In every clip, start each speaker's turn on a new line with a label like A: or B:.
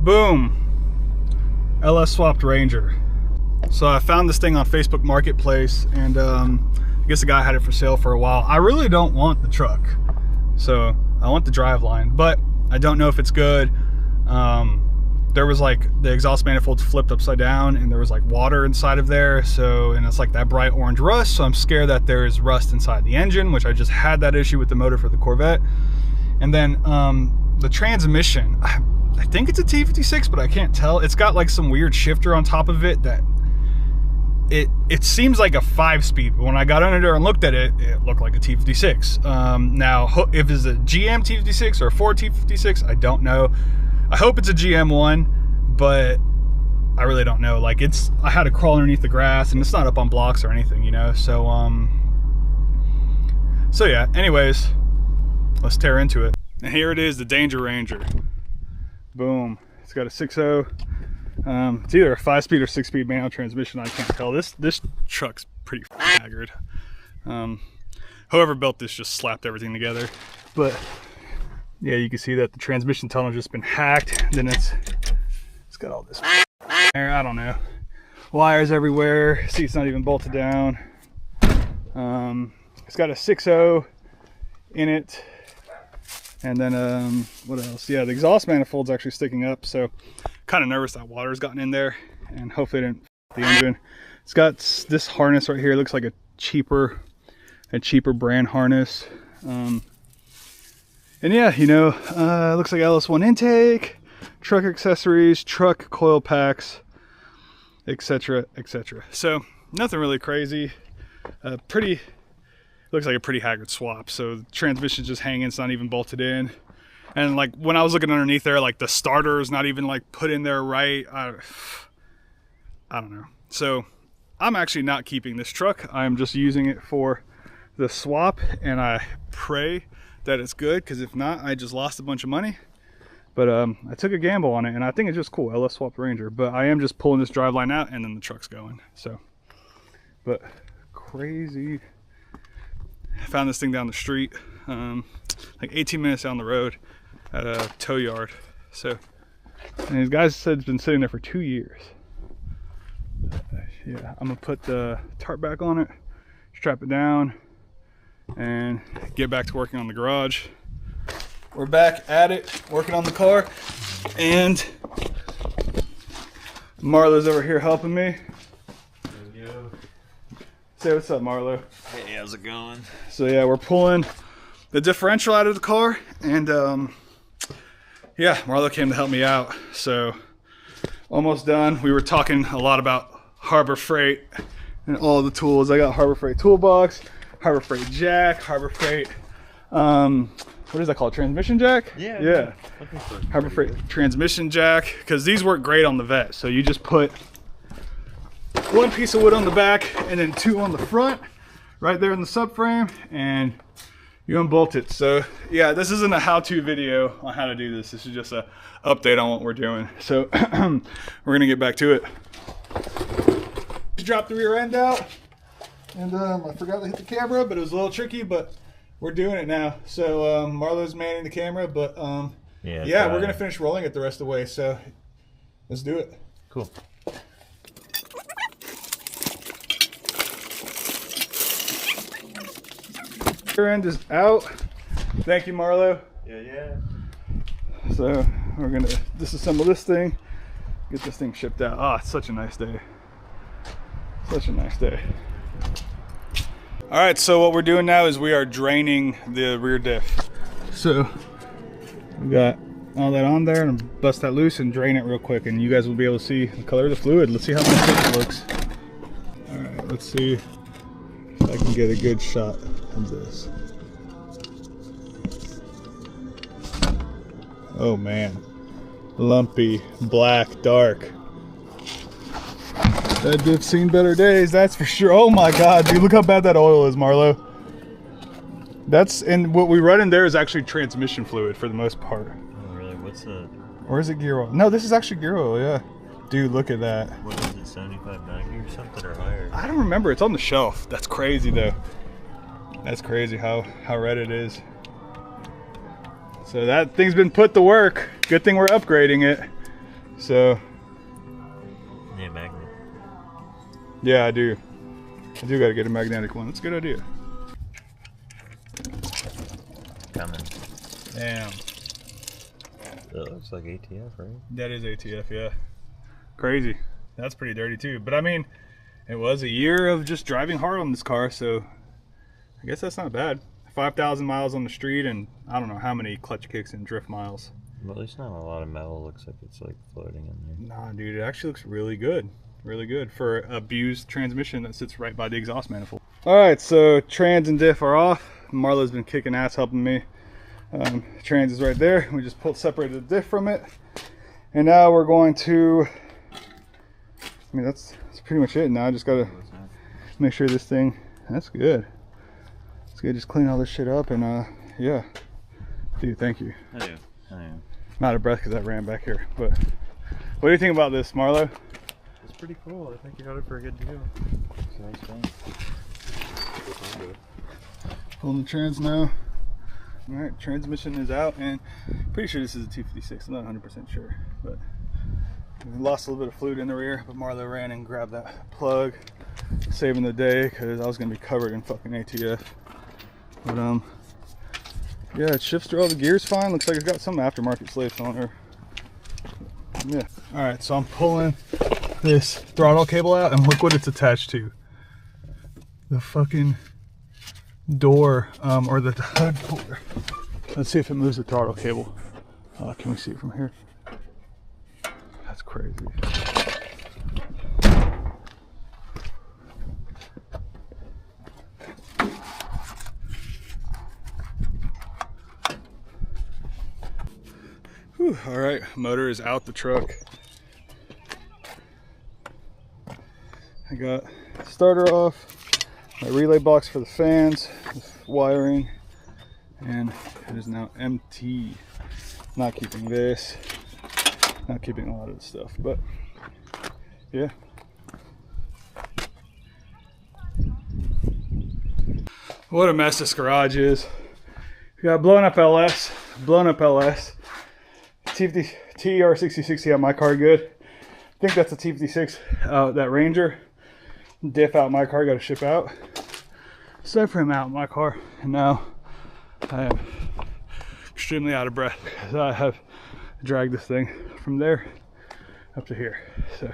A: Boom. LS swapped Ranger. So I found this thing on Facebook Marketplace, and I guess the guy had it for sale for a while. I really don't want the truck, so I want the driveline, but I don't know if it's good. There was like the exhaust manifold flipped upside down, and there was like water inside of there, so, and it's like that bright orange rust, so I'm scared that there's rust inside the engine, which I just had that issue with the motor for the Corvette. And then the transmission, I think it's a T56, but I can't tell. It's got like some weird shifter on top of it that it seems like a 5-speed, but when I got under there and looked at it, it looked like a T56. Now, if it's a GM T56 or a Ford T56, I don't know. I hope it's a GM one, but I really don't know. Like, I had to crawl underneath the grass, and it's not up on blocks or anything, you know? So yeah, anyways, let's tear into it. And here it is, the Danger Ranger. Boom. It's got a 6.0. It's either a 5-speed or 6-speed manual transmission. I can't tell. This truck's pretty haggard. Whoever built this just slapped everything together. But yeah, you can see that the transmission tunnel just been hacked. Then it's got all this there. I don't know. Wires everywhere. See, it's not even bolted down. It's got a 6.0 in it. And then what else? Yeah, the exhaust manifold's actually sticking up, so kind of nervous that water's gotten in there, and hopefully it didn't f the engine. It's got this harness right here. It looks like a cheaper brand harness. And yeah, you know, it looks like LS1 intake, truck accessories, truck coil packs, etc., etc. So nothing really crazy. Looks like a pretty haggard swap. So the transmission's just hanging, it's not even bolted in. And like when I was looking underneath there, like the starter is not even like put in there right. I don't know. So I'm actually not keeping this truck. I'm just using it for the swap, and I pray that it's good, because if not, I just lost a bunch of money. But I took a gamble on it, and I think it's just cool. LS swapped Ranger, but I am just pulling this driveline out, and then the truck's going. So, but crazy. I found this thing down the street, like 18 minutes down the road at a tow yard. So, and these guys said it's been sitting there for 2 years. Yeah, I'm gonna put the tarp back on it, strap it down, and get back to working on the garage. We're back at it, working on the car, and Marlo's over here helping me.
B: Yo.
A: Say what's up, Marlo.
B: Hey, how's it going?
A: So yeah, we're pulling the differential out of the car, and yeah, Marlo came to help me out. So almost done. We were talking a lot about Harbor Freight and all the tools. I got Harbor Freight toolbox, Harbor Freight jack, Harbor Freight what is that called? Transmission jack? Yeah. Harbor Freight transmission jack, because these work great on the Vet. So you just put one piece of wood on the back and then 2 on the front, right there in the subframe, and you unbolt it. So yeah, this isn't a how-to video on how to do this. This is just a update on what we're doing. So we're gonna get back to it. Just dropped the rear end out, and I forgot to hit the camera, but it was a little tricky, but we're doing it now. So Marlo's manning the camera, but yeah, we're gonna finish rolling it the rest of the way. So let's do it.
B: Cool.
A: Rear end is out. Thank you, Marlo.
B: Yeah.
A: So we're gonna disassemble this thing, get this thing shipped out. Ah, it's such a nice day. Such a nice day. All right, so what we're doing now is we are draining the rear diff. So we got all that on there, and bust that loose and drain it real quick, and you guys will be able to see the color of the fluid. Let's see how nice it looks. All right, let's see if I can get a good shot of this. Oh man, lumpy, black, dark. That diff's seen better days, that's for sure. Oh my God, dude, look how bad that oil is, Marlo. And what we run in there is actually transmission fluid for the most part.
B: Oh really? What's the?
A: Or is it gear oil? No, this is actually gear oil, yeah. Dude, look at that.
B: What is it, 75, 90 or something, or higher?
A: I don't remember, it's on the shelf. That's crazy though. That's crazy how red it is. So that thing's been put to work. Good thing we're upgrading it. So
B: Yeah, magnet.
A: yeah, I do gotta get a magnetic one. That's a good idea.
B: Coming.
A: Damn.
B: That looks like ATF, right?
A: That is ATF, yeah. Crazy. That's pretty dirty too. But I mean, it was a year of just driving hard on this car, so I guess that's not bad. 5,000 miles on the street and I don't know how many clutch kicks and drift miles.
B: Well, at least not a lot of metal. Looks like it's like floating in there.
A: Nah, dude, it actually looks really good. Really good for an abused transmission that sits right by the exhaust manifold. All right, so trans and diff are off. Marlo's been kicking ass helping me. Trans is right there. We just separated the diff from it. And now we're going to, I mean, that's pretty much it. Now I just gotta make sure this thing, that's good. It's good, just clean all this shit up and yeah. Dude, thank you.
B: I do.
A: I'm out of breath because I ran back here. But what do you think about this, Marlo?
B: It's pretty cool. I think you got it for a good deal. It's a nice thing.
A: Pulling the trans now. All right, transmission is out, and pretty sure this is a 256. I'm not 100% sure, but we lost a little bit of fluid in the rear. But Marlo ran and grabbed that plug, saving the day because I was gonna be covered in fucking ATF. But yeah, it shifts through all the gears fine. Looks like it's got some aftermarket slates on her. Yeah. All right, so I'm pulling this throttle cable out, and look what it's attached to. The fucking door, or the hood puller. Let's see if it moves the throttle cable. Can we see it from here? That's crazy. Whew, all right, motor is out the truck. I got starter off, my relay box for the fans, the wiring, and it is now empty. Not keeping this, not keeping a lot of the stuff, but yeah. What a mess this garage is. We got blown up LS, TR6060 on my car, good. I think that's a T56, that Ranger. Diff out my car, got to ship out. Subframe out my car, and now I am extremely out of breath because I have dragged this thing from there up to here. So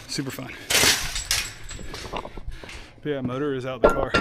A: super fun. But yeah, motor is out the car.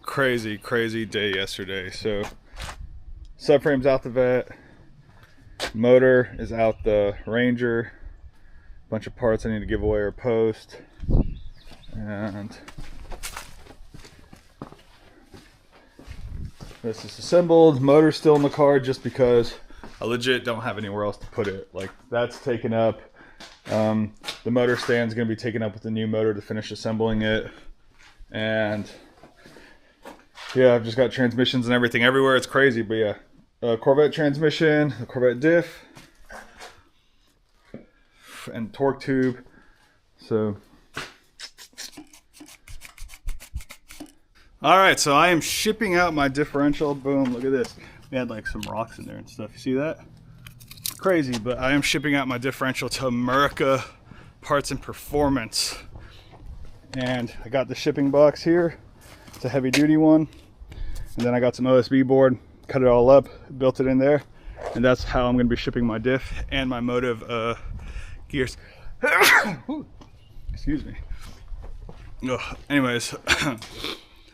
A: Crazy day yesterday. So subframe's out the vet, motor is out the Ranger, bunch of parts I need to give away or post, and this is assembled. Motor's still in the car just because I legit don't have anywhere else to put it. Like, that's taken up. The motor stand's gonna be taken up with the new motor to finish assembling it, and yeah, I've just got transmissions and everything everywhere. It's crazy, but yeah. Corvette transmission, the Corvette diff, and torque tube. So, all right, so I am shipping out my differential. Boom, look at this. We had like some rocks in there and stuff. You see that? Crazy, but I am shipping out my differential to America Parts and Performance. And I got the shipping box here. It's a heavy duty one, and then I got some OSB board, cut it all up, built it in there, and that's how I'm going to be shipping my diff and my motive gears. Excuse me. Ugh. Anyways,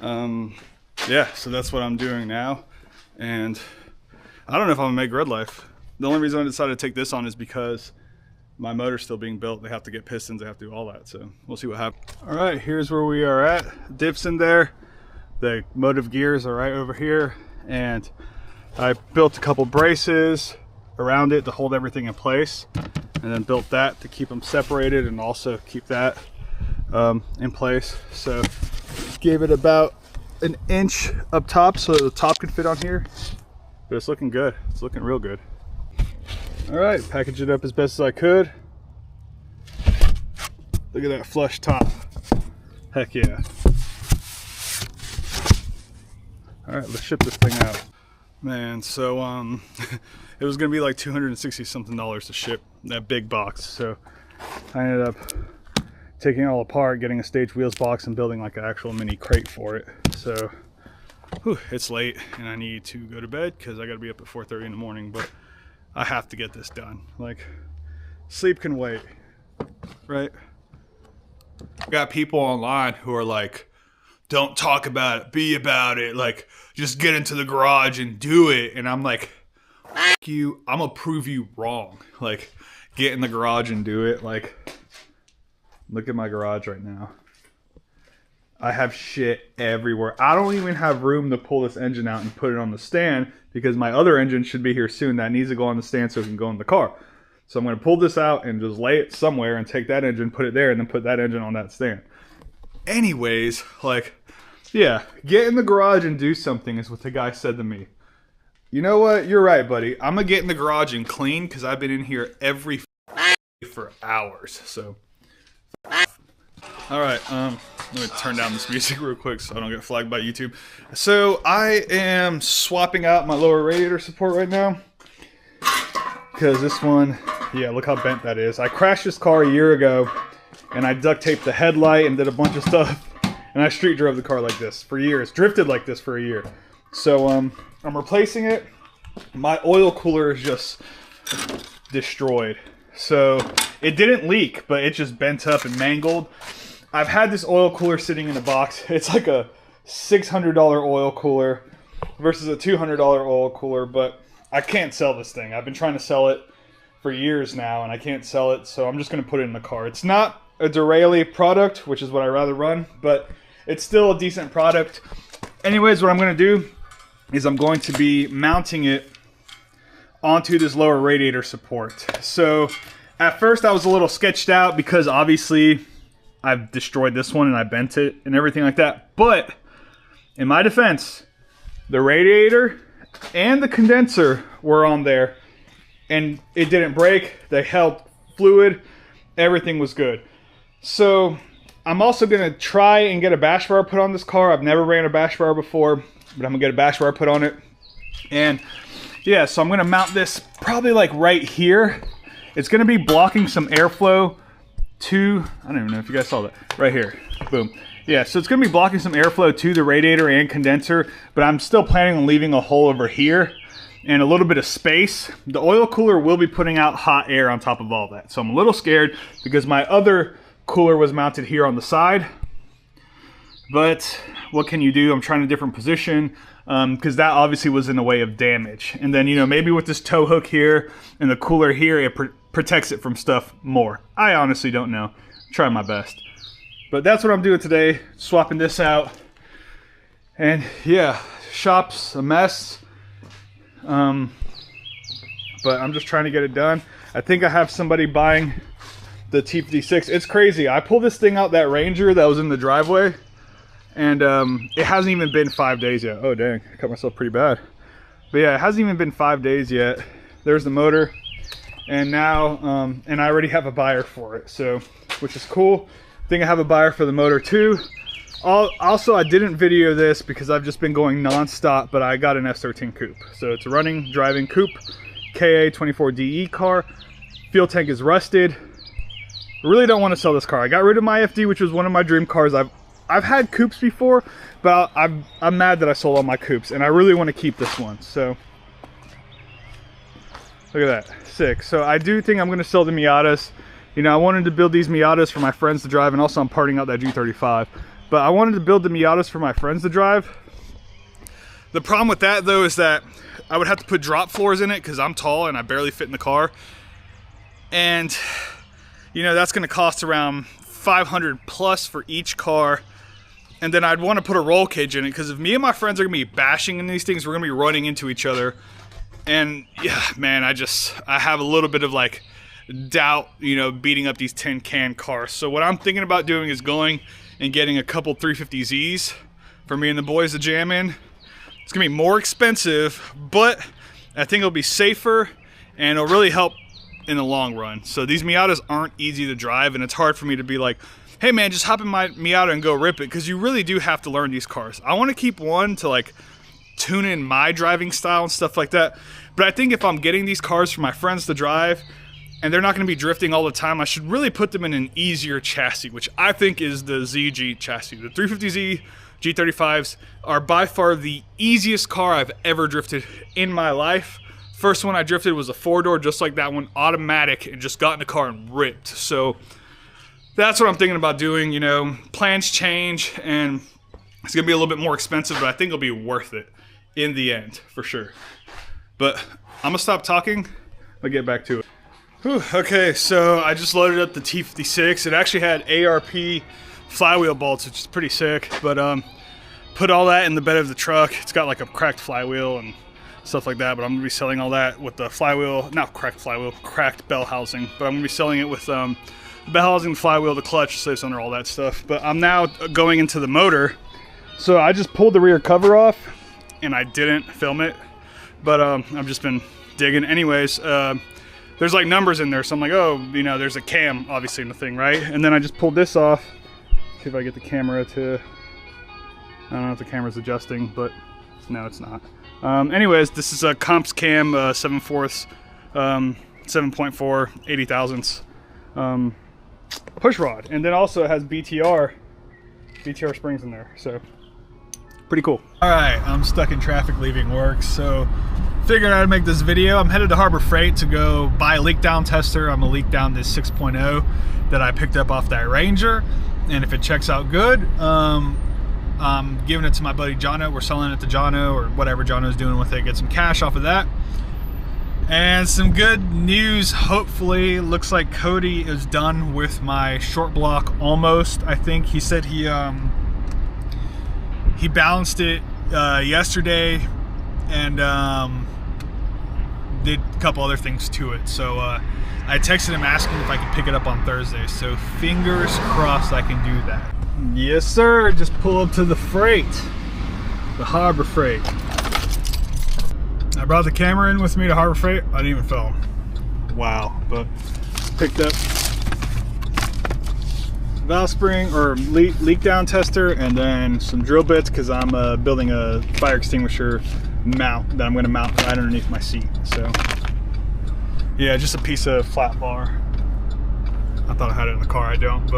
A: yeah, so that's what I'm doing now, and I don't know if I'm gonna make Red Life. the only reason I decided to take this on is because my motor's still being built. They have to get pistons, they have to do all that, so we'll see what happens. All right, here's where we are at. Dips in there. The motive gears are right over here, and I built a couple braces around it to hold everything in place, and then built that to keep them separated and also keep that in place. So gave it about an inch up top so the top could fit on here, but it's looking good. It's looking real good. All right, package it up as best as I could. Look at that flush top. Heck yeah. All right, let's ship this thing out. Man, so it was gonna be like $260 something to ship that big box. So I ended up taking it all apart, getting a stage wheels box and building like an actual mini crate for it. So it's late and I need to go to bed because I gotta be up at 4:30 in the morning, but I have to get this done. Like, sleep can wait, right? Got people online who are like, don't talk about it, be about it. Like, just get into the garage and do it. And I'm like, F you, I'm gonna prove you wrong. Like, get in the garage and do it. Like, look at my garage right now. I have shit everywhere. I don't even have room to pull this engine out and put it on the stand because my other engine should be here soon. That needs to go on the stand so it can go in the car. So I'm gonna pull this out and just lay it somewhere and take that engine, put it there, and then put that engine on that stand. Anyways, like, yeah, get in the garage and do something is what the guy said to me. You know what? You're right, buddy. I'm gonna get in the garage and clean because I've been in here every for hours. So, all right, let me turn down this music real quick so I don't get flagged by YouTube. So I am swapping out my lower radiator support right now because this one, yeah, look how bent that is. I crashed this car a year ago and I duct taped the headlight and did a bunch of stuff, and I street drove the car like this for years, drifted like this for a year. So I'm replacing it. My oil cooler is just destroyed. So it didn't leak, but it just bent up and mangled. I've had this oil cooler sitting in a box. It's like a $600 oil cooler versus a $200 oil cooler, but I can't sell this thing. I've been trying to sell it for years now and I can't sell it, so I'm just gonna put it in the car. It's not a Duraley product, which is what I rather run, but it's still a decent product. Anyways, what I'm gonna do is I'm going to be mounting it onto this lower radiator support. So at first I was a little sketched out because obviously I've destroyed this one and I bent it and everything like that. But in my defense, the radiator and the condenser were on there and it didn't break. They held fluid. Everything was good. So I'm also gonna try and get a bash bar put on this car. I've never ran a bash bar before, but I'm gonna get a bash bar put on it. And yeah, so I'm gonna mount this probably like right here. It's gonna be blocking some airflow to, I don't even know if you guys saw that, right here, boom. Yeah, so it's gonna be blocking some airflow to the radiator and condenser, but I'm still planning on leaving a hole over here and a little bit of space. The oil cooler will be putting out hot air on top of all that. So I'm a little scared because my other cooler was mounted here on the side, but what can you do? I'm trying a different position because that obviously was in the way of damage. And then, you know, maybe with this tow hook here and the cooler here, it protects it from stuff more. I honestly don't know. Try my best. But that's what I'm doing today, swapping this out. And yeah, shop's a mess. But I'm just trying to get it done. I think I have somebody buying the T56. It's crazy. I pulled this thing out, that Ranger that was in the driveway, and it hasn't even been 5 days yet. Oh dang, I cut myself pretty bad. But yeah, it hasn't even been 5 days yet. There's the motor, and now and I already have a buyer for it, so which is cool. I think I have a buyer for the motor too. Also, I didn't video this because I've just been going non-stop, but I got an S13 coupe. So it's a running, driving coupe, KA 24DE car. Fuel tank is rusted. I really don't want to sell this car. I got rid of my FD, which was one of my dream cars. I've had coupes before, but I'm mad that I sold all my coupes, and I really want to keep this one. So look at that, sick. So I do think I'm going to sell the Miatas. You know, I wanted to build these Miatas for my friends to drive, and also I'm parting out that G35. But I wanted to build the Miatas for my friends to drive. The problem with that though is that I would have to put drop floors in it because I'm tall and I barely fit in the car. And you know, that's gonna cost around 500 plus for each car. And then I'd want to put a roll cage in it because if me and my friends are gonna be bashing in these things, we're gonna be running into each other. And yeah, man, I have a little bit of like doubt, you know, beating up these tin can cars. So what I'm thinking about doing is going and getting a couple 350Zs for me and the boys to jam in. It's gonna be more expensive, but I think it'll be safer and it'll really help in the long run. So these Miatas aren't easy to drive, and it's hard for me to be like, hey man, just hop in my Miata and go rip it, because you really do have to learn these cars. I want to keep one to like tune in my driving style and stuff like that. But I think if I'm getting these cars for my friends to drive and they're not going to be drifting all the time, I should really put them in an easier chassis, which I think is the ZG chassis. The 350Z G35s are by far the easiest car I've ever drifted in my life. First one I drifted was a 4-door, just like that one, automatic, and just got in the car and ripped. So that's what I'm thinking about doing. You know, plans change and it's gonna be a little bit more expensive, but I think it'll be worth it in the end, for sure. But I'm gonna stop talking, I'll get back to it. Whew, okay, so I just loaded up the T56. It actually had ARP flywheel bolts, which is pretty sick, but put all that in the bed of the truck. It's got like a cracked flywheel and stuff like that, but I'm gonna be selling all that with the flywheel, not cracked flywheel, cracked bell housing, but I'm gonna be selling it with the bell housing, the flywheel, the clutch, safe center, all that stuff. But I'm now going into the motor. So I just pulled the rear cover off and I didn't film it, but I've just been digging. Anyways, there's like numbers in there, so I'm like, oh, you know, there's a cam obviously in the thing, right? And then I just pulled this off. See if I get the camera to, I don't know if the camera's adjusting, but no, it's not. Anyways, this is a Comps Cam 7/4, 7.4, 80 thousandths push rod, and then also it has BTR springs in there, so pretty cool. All right, I'm stuck in traffic leaving work, so figured I'd make this video. I'm headed to Harbor Freight to go buy a leak down tester. I'm gonna leak down this 6.0 that I picked up off that Ranger, and if it checks out good, I'm giving it to my buddy Jono. We're selling it to Jono, or whatever Jono's doing with it, get some cash off of that. And some good news, hopefully. Looks like Cody is done with my short block almost. I think he said he balanced it yesterday and did a couple other things to it. So I texted him asking if I could pick it up on Thursday. So fingers crossed I can do that. Yes, sir. Just pull up to the freight, the Harbor Freight. I brought the camera in with me to Harbor Freight. I didn't even film. Wow. But picked up valve spring or leak down tester, and then some drill bits because I'm building a fire extinguisher mount that I'm going to mount right underneath my seat. So yeah, just a piece of flat bar. I thought I had it in the car. I don't. But